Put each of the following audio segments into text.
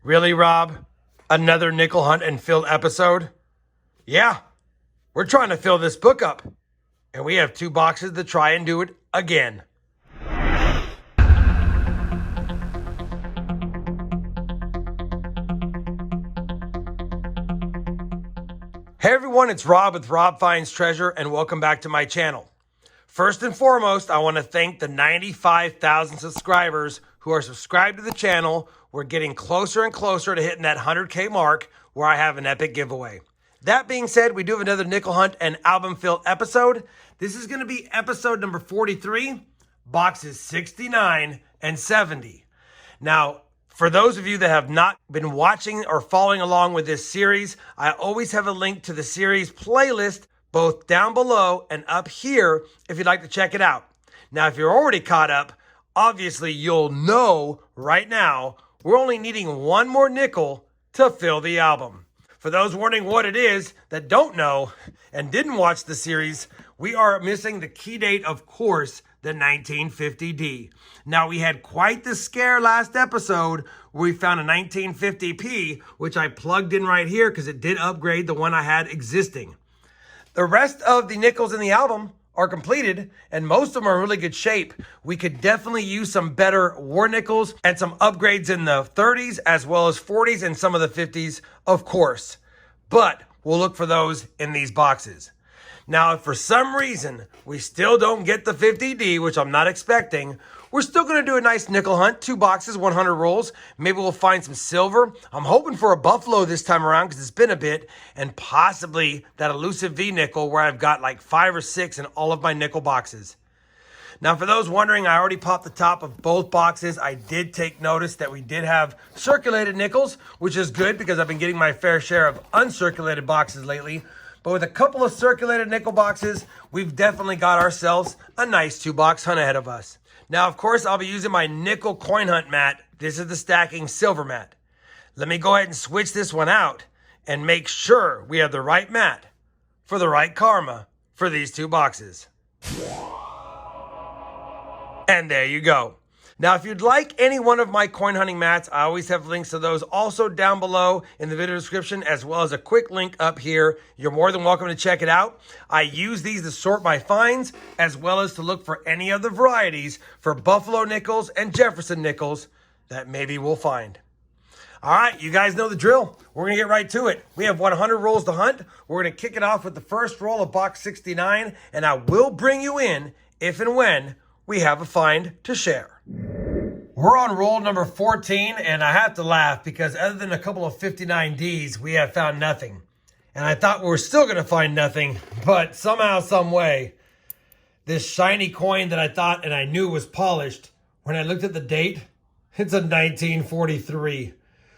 Really, Rob? Another nickel hunt and fill episode? Yeah, we're trying to fill this book up. And we have 2 boxes to try and do it again. Hey everyone, it's Rob with Rob Finds Treasure, and welcome back to my channel. First and foremost, I want to thank the 95,000 subscribers who are subscribed to the channel. We're getting closer and closer to hitting that 100K mark where I have an epic giveaway. That being said, we do have another nickel hunt and album fill episode. This is going to be episode number 43, boxes 69 and 70. Now, for those of you that have not been watching or following along with this series, I always have a link to the series playlist both down below and up here if you'd like to check it out. Now, if you're already caught up, obviously you'll know right now we're only needing one more nickel to fill the album. For those wondering what it is that don't know and didn't watch the series, we are missing the key date, of course, the 1950D. Now, we had quite the scare last episode where we found a 1950P, which I plugged in right here because it did upgrade the one I had existing. The rest of the nickels in the album are completed, and most of them are in really good shape. We could definitely use some better war nickels and some upgrades in the 30s as well as 40s and some of the 50s, of course. But we'll look for those in these boxes. Now, if for some reason we still don't get the 50D, which I'm not expecting, we're still going to do a nice nickel hunt, 2 boxes, 100 rolls. Maybe we'll find some silver. I'm hoping for a buffalo this time around because it's been a bit, and possibly that elusive V nickel where I've got like 5 or 6 in all of my nickel boxes. Now, for those wondering, I already popped the top of both boxes. I did take notice that we did have circulated nickels, which is good because I've been getting my fair share of uncirculated boxes lately. But with a couple of circulated nickel boxes, we've definitely got ourselves a nice 2-box hunt ahead of us. Now, of course, I'll be using my nickel coin hunt mat. This is the stacking silver mat. Let me go ahead and switch this one out and make sure we have the right mat for the right karma for these 2 boxes. And there you go. Now, if you'd like any one of my coin hunting mats, I always have links to those also down below in the video description, as well as a quick link up here. You're more than welcome to check it out. I use these to sort my finds, as well as to look for any of the varieties for Buffalo nickels and Jefferson nickels that maybe we'll find. All right, you guys know the drill. We're going to get right to it. We have 100 rolls to hunt. We're going to kick it off with the first roll of box 69, and I will bring you in if and when we have a find to share. We're on roll number 14, and I have to laugh because other than a couple of 59Ds, we have found nothing. And I thought we were still going to find nothing, but somehow, some way, this shiny coin that I thought and I knew was polished, when I looked at the date, it's a 1943.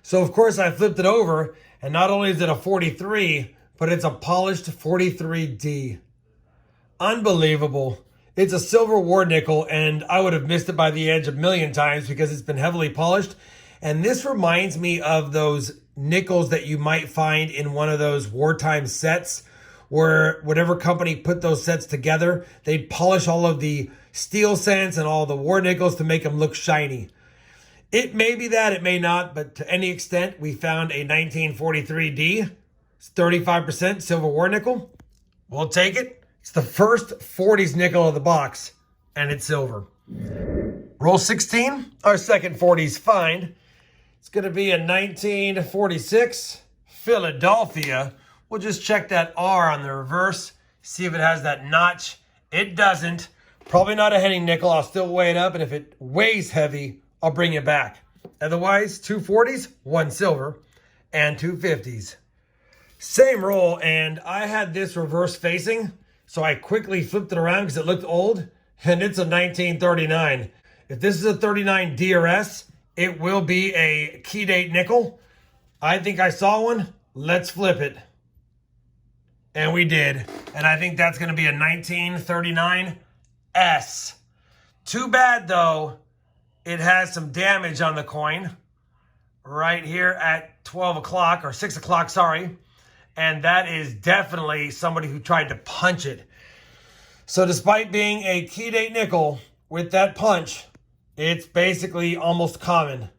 So, of course, I flipped it over, and not only is it a 43, but it's a polished 43D. Unbelievable. It's a silver war nickel, and I would have missed it by the edge a million times because it's been heavily polished. And this reminds me of those nickels that you might find in one of those wartime sets where whatever company put those sets together, they'd polish all of the steel cents and all the war nickels to make them look shiny. It may be that, it may not, but to any extent, we found a 1943D. It's 35% silver war nickel. We'll take it. It's the first 40s nickel of the box, and it's silver. Roll 16, our second 40s find. It's going to be a 1946 Philadelphia. We'll just check that R on the reverse, see if it has that notch. It doesn't. Probably not a Henning nickel. I'll still weigh it up, and if it weighs heavy, I'll bring it back. Otherwise, 2 40s, 1 silver, and 2 50s. Same roll, and I had this reverse facing, so I quickly flipped it around because it looked old, and it's a 1939. If this is a 39 DRS, it will be a key date nickel. I think I saw one. Let's flip it. And we did. And I think that's going to be a 1939 S. Too bad, though, it has some damage on the coin right here at 12 o'clock, or 6 o'clock, sorry. And that is definitely somebody who tried to punch it. So despite being a key date nickel with that punch, it's basically almost common.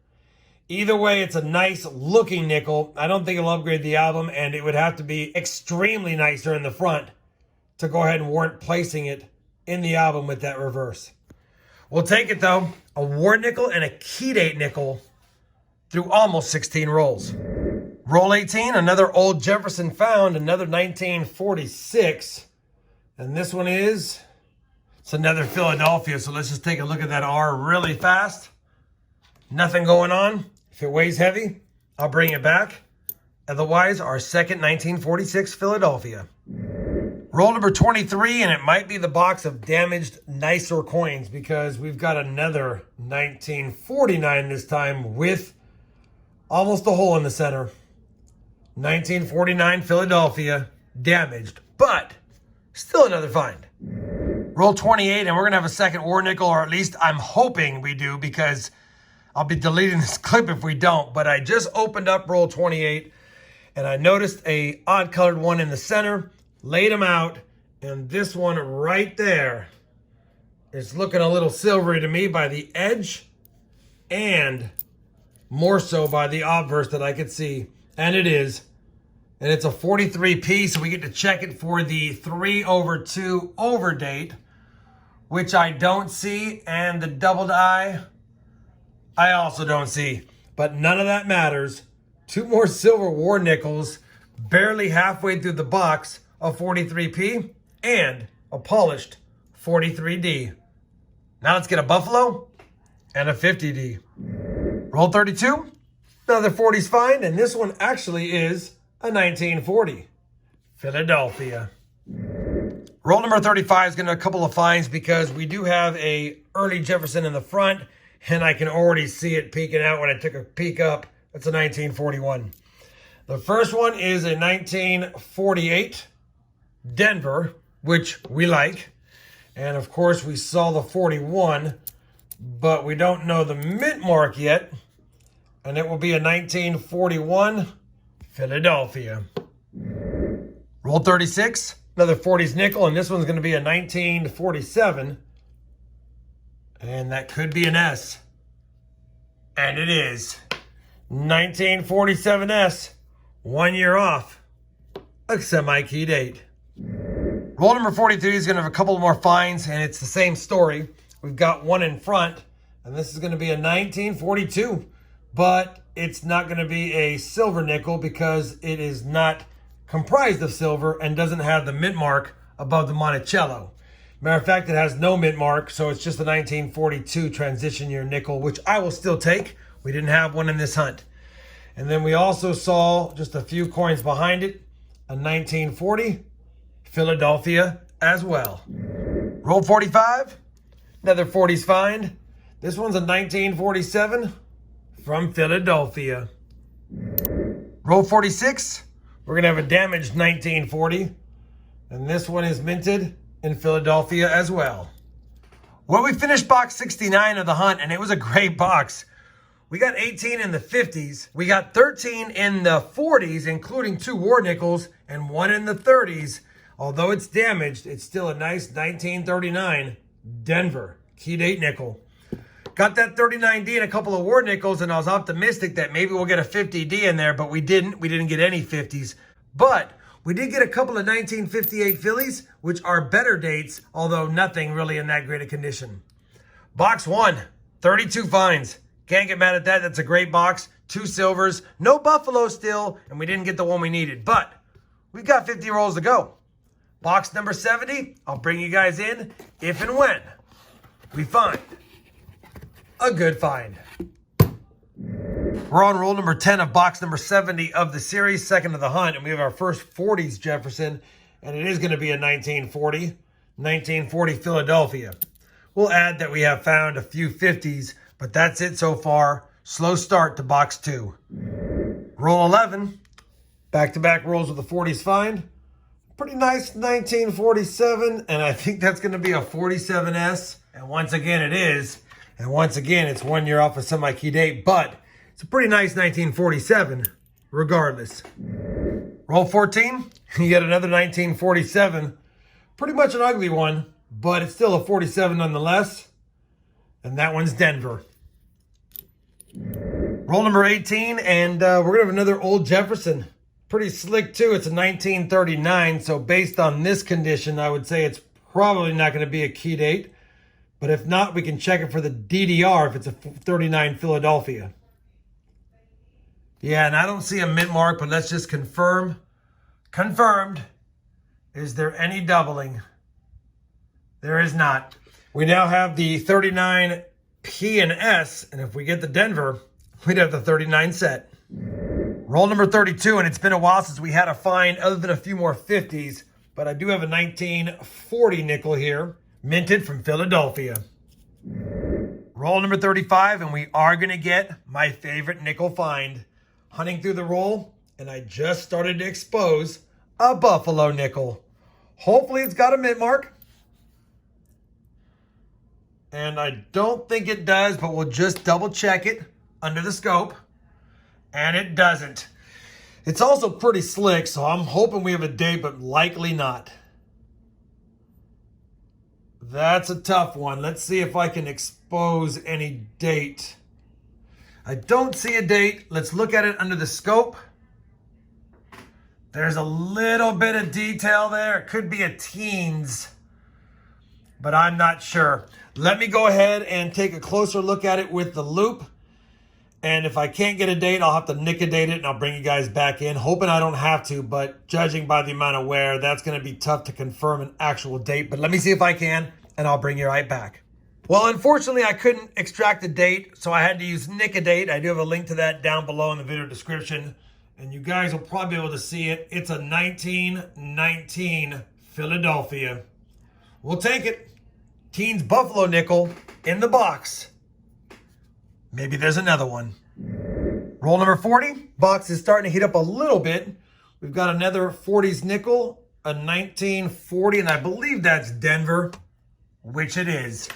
Either way, it's a nice looking nickel. I don't think it'll upgrade the album, and it would have to be extremely nicer in the front to go ahead and warrant placing it in the album with that reverse. We'll take it though. A war nickel and a key date nickel through almost 16 rolls. Roll 18, another old Jefferson found, another 1946. And this one it's another Philadelphia. So let's just take a look at that R really fast. Nothing going on. If it weighs heavy, I'll bring it back. Otherwise, our second 1946 Philadelphia. Roll number 23, and it might be the box of damaged, nicer coins because we've got another 1949 this time with almost a hole in the center. 1949 Philadelphia, damaged, but still another find. Roll 28, and we're going to have a second war nickel, or at least I'm hoping we do because I'll be deleting this clip if we don't. But I just opened up roll 28, and I noticed a odd colored one in the center. Laid them out, and this one right there is looking a little silvery to me by the edge and more so by the obverse that I could see. And it is. And it's a 43p, so we get to check it for the 3/2 over date, which I don't see, and the doubled I also don't see. But none of that matters. Two more silver war nickels, barely halfway through the box, a 43p, and a polished 43D. Now let's get a Buffalo and a 50D. Roll 32, another 40s find, and this one actually is a 1940 Philadelphia. Roll number 35 is going to a couple of finds because we do have a early Jefferson in the front, and I can already see it peeking out when I took a peek up. It's a 1941. The first one is a 1948 Denver, which we like. And of course, we saw the 41, but we don't know the mint mark yet. And it will be a 1941 Philadelphia. Roll 36, another 40s nickel, and this one's going to be a 1947. And that could be an S. And it is. 1947 S, 1 year off, a semi-key date. Roll number 43 is going to have a couple more finds, and it's the same story. We've got one in front, and this is going to be a 1942, but it's not going to be a silver nickel because it is not comprised of silver and doesn't have the mint mark above the Monticello. Matter of fact, it has no mint mark, so it's just a 1942 transition year nickel, which I will still take. We didn't have one in this hunt. And then we also saw just a few coins behind it, a 1940 Philadelphia as well. Roll 45, another 40s find. This one's a 1947 from Philadelphia. Roll 46, we're going to have a damaged 1940. And this one is minted in Philadelphia as well. Well, we finished box 69 of the hunt, and it was a great box. We got 18 in the 50s. We got 13 in the 40s, including 2 war nickels, and 1 in the 30s. Although it's damaged, it's still a nice 1939 Denver key date nickel. Got that 39D and a couple of war nickels, and I was optimistic that maybe we'll get a 50D in there, but we didn't. We didn't get any 50s. But we did get a couple of 1958 Phillies, which are better dates, although nothing really in that great a condition. Box 1, 32 finds. Can't get mad at that. That's a great box. 2 silvers, no Buffalo still, and we didn't get the one we needed. But we've got 50 rolls to go. Box number 70, I'll bring you guys in if and when we find a good find. We're on roll number 10 of box number 70 of the series, second of the hunt, and we have our first 40s Jefferson, and it is going to be a 1940 Philadelphia. We'll add that we have found a few 50s, but that's it so far. Slow start to box 2. Roll 11, back-to-back rolls with the 40s find. Pretty nice 1947, and I think that's going to be a 47S, and once again it is. And once again, it's 1 year off a semi-key date, but it's a pretty nice 1947 regardless. Roll 14, you get another 1947. Pretty much an ugly one, but it's still a 47 nonetheless. And that one's Denver. Roll number 18, and we're going to have another old Jefferson. Pretty slick, too. It's a 1939, so based on this condition, I would say it's probably not going to be a key date. But if not, we can check it for the DDR if it's a 39 Philadelphia. Yeah, and I don't see a mint mark, but let's just confirm. Confirmed. Is there any doubling? There is not. We now have the 39 P and S, and if we get the Denver, we'd have the 39 set. Roll number 32, and it's been a while since we had a find other than a few more 50s, but I do have a 1940 nickel here, minted from Philadelphia. Roll number 35, and we are going to get my favorite nickel find. Hunting through the roll, and I just started to expose a Buffalo nickel. Hopefully it's got a mint mark. And I don't think it does, but we'll just double check it under the scope. And it doesn't. It's also pretty slick, so I'm hoping we have a date, but likely not. That's a tough one. Let's see if I can expose any date. I don't see a date. Let's look at it under the scope. There's a little bit of detail there. It could be a teens, but I'm not sure. Let me go ahead and take a closer look at it with the loop. And if I can't get a date, I'll have to nicodate it and I'll bring you guys back in. Hoping I don't have to, but judging by the amount of wear, that's going to be tough to confirm an actual date. But let me see if I can, and I'll bring you right back. Well, unfortunately, I couldn't extract a date, so I had to use nicodate. I do have a link to that down below in the video description, and you guys will probably be able to see it. It's a 1919 Philadelphia. We'll take it. Teens Buffalo nickel in the box. Maybe there's another one. Roll number 40. Box is starting to heat up a little bit. We've got another 40s nickel, a 1940, and I believe that's Denver, which it is.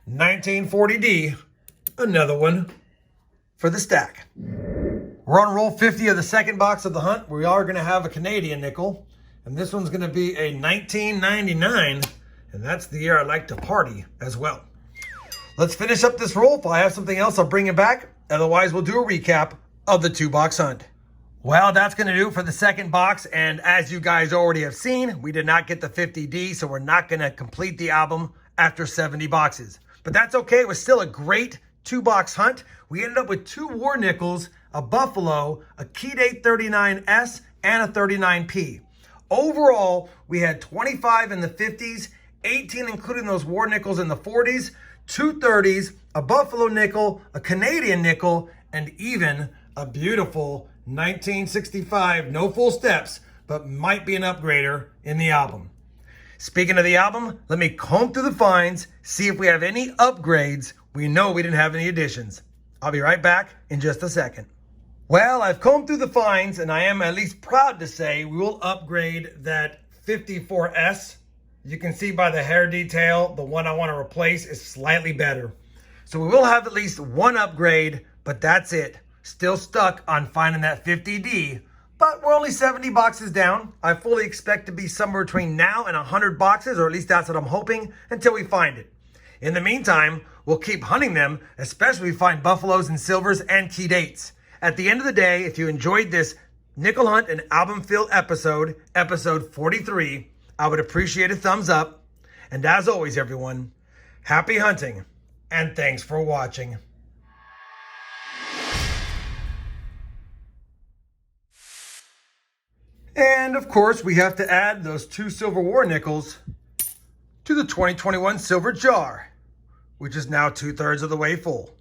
1940D, another one for the stack. We're on roll 50 of the second box of the hunt. We are going to have a Canadian nickel, and this one's going to be a 1999, and that's the year I like to party as well. Let's finish up this roll. If I have something else, I'll bring it back. Otherwise, we'll do a recap of the 2-box hunt. Well, that's going to do for the second box, and as you guys already have seen, we did not get the 50D, so we're not going to complete the album after 70 boxes. But that's okay. It was still a great 2-box hunt. We ended up with 2 war nickels, a Buffalo, a key date 39S, and a 39P. Overall, we had 25 in the 50s, 18 including those war nickels in the 40s, 2 30s, a Buffalo nickel, a Canadian nickel, and even a beautiful 1965, no full steps, but might be an upgrader in the album. Speaking of the album, let me comb through the finds, see if we have any upgrades. We know we didn't have any additions. I'll be right back in just a second. Well, I've combed through the finds, and I am at least proud to say we will upgrade that 54S. You can see by the hair detail, the one I want to replace is slightly better. So we will have at least one upgrade, but that's it. Still stuck on finding that 50D. But we're only 70 boxes down. I fully expect to be somewhere between now and 100 boxes, or at least that's what I'm hoping, until we find it. In the meantime, we'll keep hunting them, especially if we find buffaloes and silvers and key dates. At the end of the day, if you enjoyed this nickel hunt and album fill episode, episode 43, I would appreciate a thumbs up. And as always, everyone, happy hunting, and thanks for watching. And of course, we have to add those 2 silver war nickels to the 2021 silver jar, which is now 2/3 of the way full.